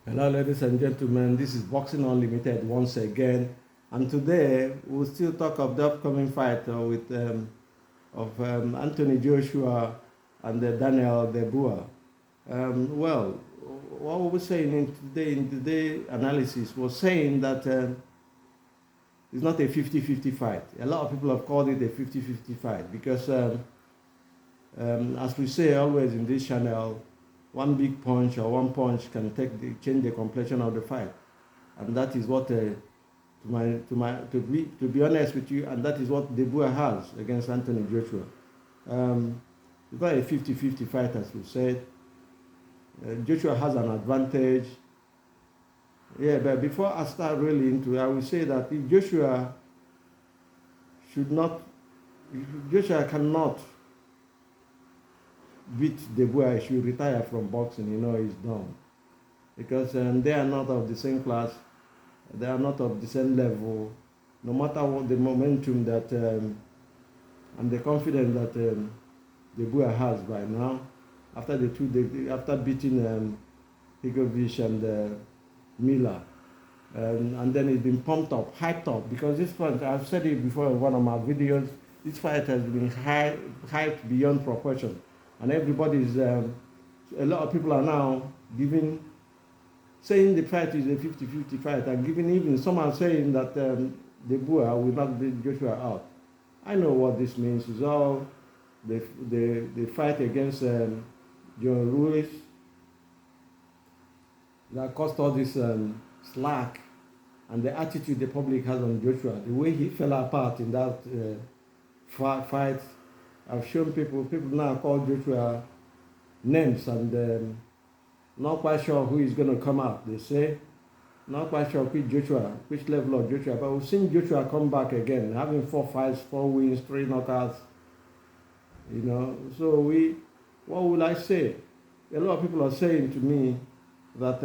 Hello, ladies and gentlemen. This is Boxing Unlimited once again, and today we'll still talk of the upcoming fight with Anthony Joshua and Daniel Dubois. Well, what we were saying in today analysis was saying that it's not a 50-50 fight. A lot of people have called it a 50-50 fight because, as we say always in this channel, one big punch or one punch can change the complexion of the fight, and that is what to be honest with you, and that is what Dubois has against Anthony Joshua. It's not a 50-50 fight, as we said. Joshua has an advantage. Yeah, but before I start really into it, I will say that if Joshua cannot beat Dubois, he should retire from boxing. He's done. Because they are not of the same class, they are not of the same level. No matter what the momentum that and the confidence that Dubois has by now, after after beating Higovic and Miller, and then it's been pumped up, hyped up, because this fight, I've said it before in one of my videos, this fight has been hyped beyond proportion, and everybody's a lot of people are now saying the fight is a 50-50 fight, and even some are saying that Dubois will not beat Joshua out. I know what this means. It's all the fight against John Ruiz that caused all this slack and the attitude the public has on Joshua, the way he fell apart in that fight. I've shown people now call Joshua names, and not quite sure who is going to come out. They say not quite sure which level of Joshua, but we've seen Joshua come back again, having 4 fights, 4 wins, 3 knockouts. So what will I say? A lot of people are saying to me that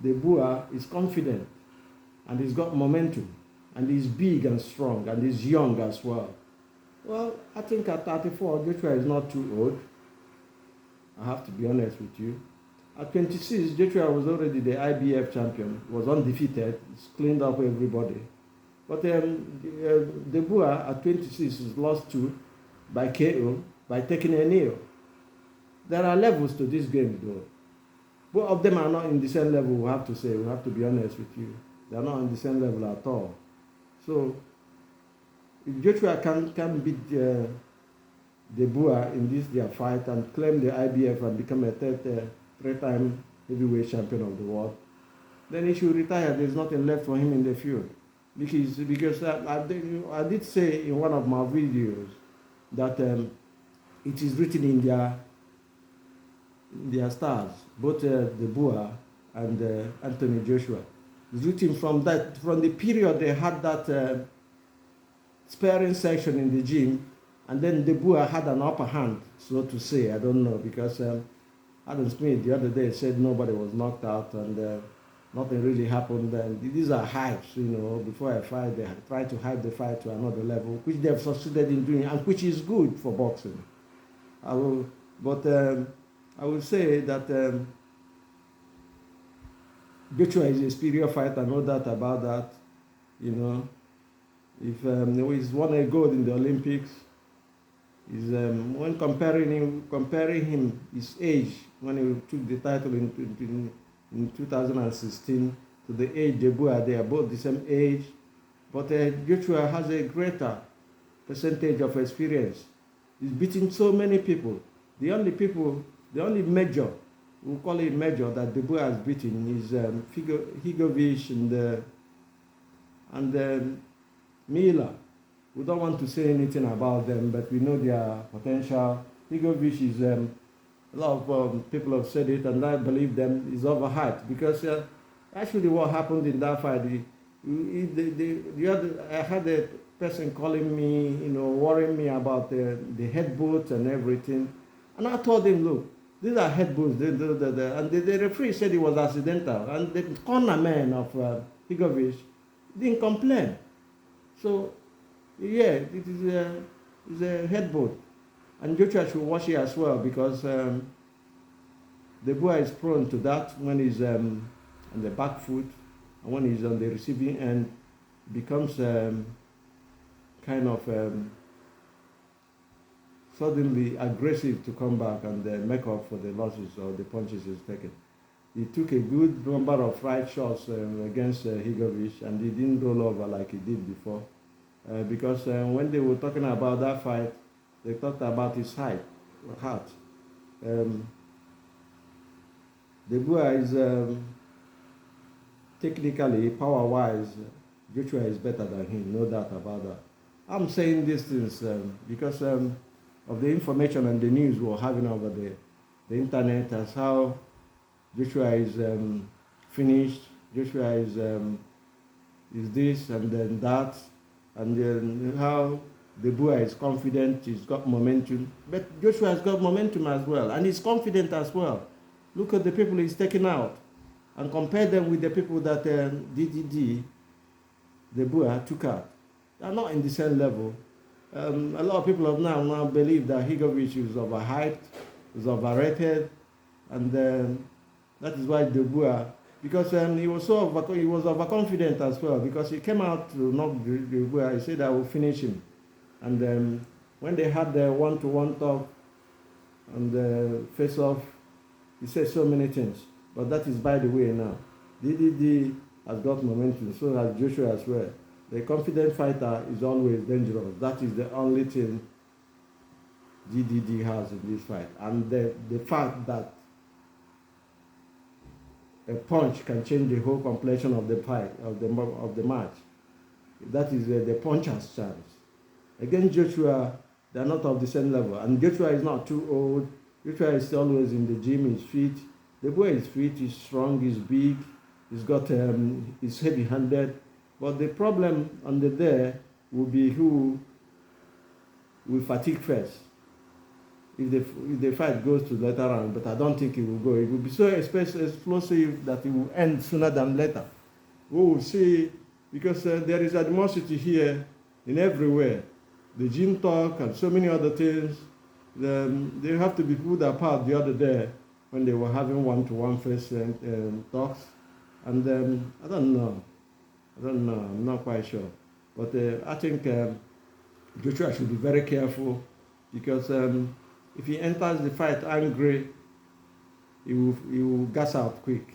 Dubois is confident, and he's got momentum, and he's big and strong, and he's young as well. Well, I think at 34, Joshua is not too old. I have to be honest with you. At 26, Joshua was already the IBF champion, was undefeated, he's cleaned up everybody. But Dubois at 26 has lost 2 by KO, by taking a knee. There are levels to this game, though. Both of them are not in the same level, we have to say. We have to be honest with you. They are not on the same level at all. So, if Joshua can beat Dubois in their fight and claim the IBF and become a 3-time heavyweight champion of the world, then he should retire. There's nothing left for him in the field. Because I did say in one of my videos that it is written in their stars, both Dubois and Anthony Joshua. It's written from the period they had that sparring section in the gym, and then Dubois had an upper hand, so to say. I don't know, because Adam Smith the other day said nobody was knocked out and nothing really happened. And these are hypes, before a fight, they try to hype the fight to another level, which they've succeeded in doing, and which is good for boxing. I will say that Joshua is a superior fighter, no doubt about that. If he's won a gold in the Olympics, when comparing him, his age when he took the title in 2016 to the age Dubois, they are both the same age, but Joshua has a greater percentage of experience. He's beaten so many people. The only major, we'll call it major, that Dubois has beaten is Higovic and Miller. We don't want to say anything about them, but we know their potential. Higovic is, a lot of people have said it, and I believe them, is overhyped, because actually what happened in that fight, I had a person calling me, worrying me about the headbutts and everything. And I told him, look, these are headbutts. And the referee said it was accidental. And the corner man of Higovic didn't complain. So, yeah, it is a headbutt. And Joshua should watch it as well, because Dubois is prone to that when he's on the back foot, and when he's on the receiving end, becomes kind of suddenly aggressive to come back and make up for the losses or the punches he's taken. He took a good number of right shots against Higovic, and he didn't roll over like he did before. Because when they were talking about that fight, they talked about his heart. Dubois is technically, power-wise, Joshua is better than him, no doubt about that. I'm saying these things because of the information and the news we're having over the internet as how Joshua is finished, Joshua is this and then that, and then how Dubois is confident, he's got momentum. But Joshua has got momentum as well, and he's confident as well. Look at the people he's taken out, and compare them with the people that Dubois took out. They're not in the same level. A lot of people have now believe that Higovic is overhyped, is overrated, and that is why Dubois, because he was overconfident as well, because he came out to knock Dubois. He said, "I will finish him," and when they had the one-to-one talk and the face-off, he said so many things. But that is by the way now. DDD has got momentum, so has Joshua as well. The confident fighter is always dangerous. That is the only thing DDD has in this fight. And the fact that a punch can change the whole complexion of the fight, of the match. That is the puncher's chance. Against Joshua, they are not of the same level. And Joshua is not too old. Joshua is always in the gym, he's fit. The boy is fit, he's strong, he's big, he's got he's heavy-handed. But the problem on the day will be who will fatigue first. If the fight goes to later round, but I don't think it will go. It will be so explosive that it will end sooner than later. We will see, because there is animosity here in everywhere. The gym talk and so many other things. They have to be pulled apart the other day when they were having one-to-one face talks. And I don't know, I'm not quite sure. But I think Joshua should be very careful, because if he enters the fight angry, he will gas out quick.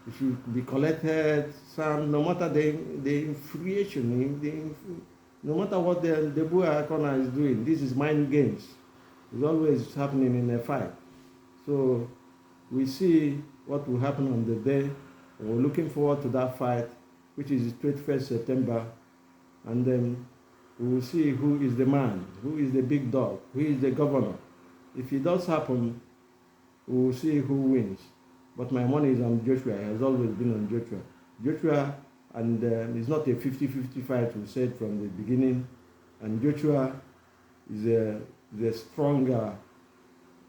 He should be collected, no matter the infuriation, no matter what the Dubois corner is doing. This is mind games. It's always happening in a fight. So we see what will happen on the day. We're looking forward to that fight, which is 21st September. And then we will see who is the man, who is the big dog, who is the governor. If it does happen, we will see who wins. But my money is on Joshua. It has always been on Joshua. Joshua, and it's not a 50-50 fight, we said from the beginning. And Joshua is a stronger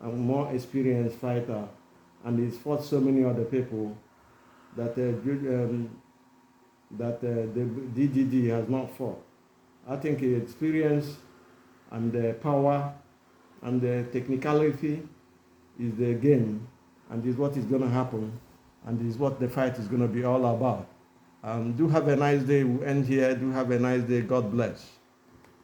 and more experienced fighter, and he's fought so many other people that the DDD has not fought. I think the experience and the power and the technicality is the game, and is what is going to happen, and is what the fight is going to be all about. Do have a nice day. We'll end here. Do have a nice day. God bless.